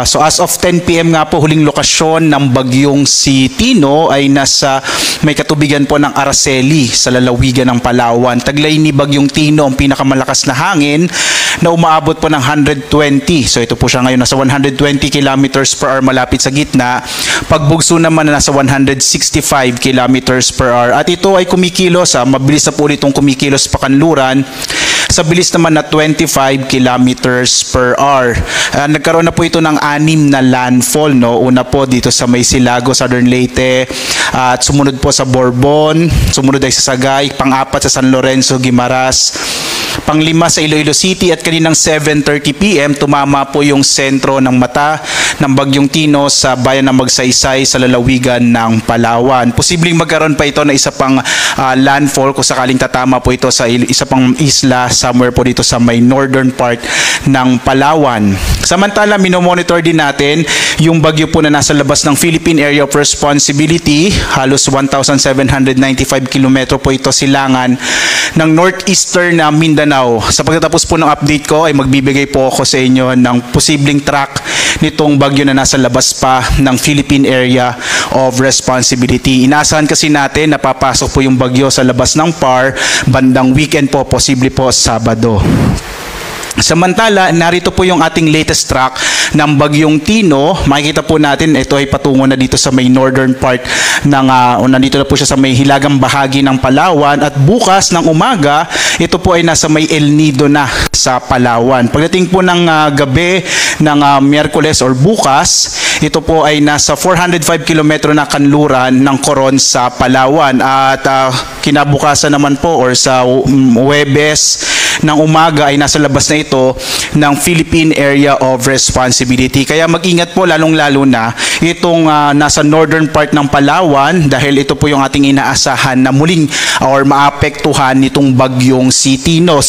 So as of 10 PM nga po, huling lokasyon ng bagyong si Tino ay nasa may katubigan po ng Araceli sa lalawigan ng Palawan. Taglay ni bagyong Tino ang pinakamalakas na hangin na umaabot po ng 120. So ito po siya ngayon nasa 120 kilometers per hour malapit sa gitna. Pagbugso naman na nasa 165 kilometers per hour. At ito ay kumikilos, mabilis na po itong kumikilos pa kanluran sa bilis naman na 25 kilometers per hour. Nagkaroon na po ito ng 6 na landfall, no? Una po dito sa May Silago, Southern Leyte, at sumunod po sa Borbon, sumunod ay sa Sagay, pang-4 sa San Lorenzo, Guimaras, pang-5 sa Iloilo City, at kaninang 7:30 PM tumama po yung sentro ng mata ng bagyong Tino sa bayan ng Magsaysay sa lalawigan ng Palawan. Posibleng magkaroon pa ito na isa pang landfall kung sakaling tatama po ito sa isa pang isla somewhere po dito sa may northern part ng Palawan. Samantala, minomonitor din natin yung bagyo po na nasa labas ng Philippine Area of Responsibility. Halos 1,795 kilometro po ito silangan ng northeastern na Mindanao. Sa pagtatapos po ng update ko ay magbibigay po ako sa inyo ng posibleng track nitong bagyo na nasa labas pa ng Philippine Area of Responsibility. Inaasahan kasi natin na papasok po yung bagyo sa labas ng PAR bandang weekend po, posible po Sabado. Samantala, narito po yung ating latest track ng bagyong Tino. Makikita po natin, ito ay patungo na dito sa may northern part ng, nandito na po siya sa may hilagang bahagi ng Palawan. At bukas ng umaga, ito po ay nasa may El Nido na sa Palawan. Pagdating po ng gabi ng Miyerkules or bukas, ito po ay nasa 405 kilometro na kanluran ng Coron sa Palawan. At kinabukasan naman po or sa Huwebes ng umaga ay nasa labas na ito ng Philippine Area of Responsibility. Kaya mag-ingat po lalong-lalo na itong nasa northern part ng Palawan dahil ito po yung ating inaasahan na muling or maapektuhan nitong bagyong si Tino.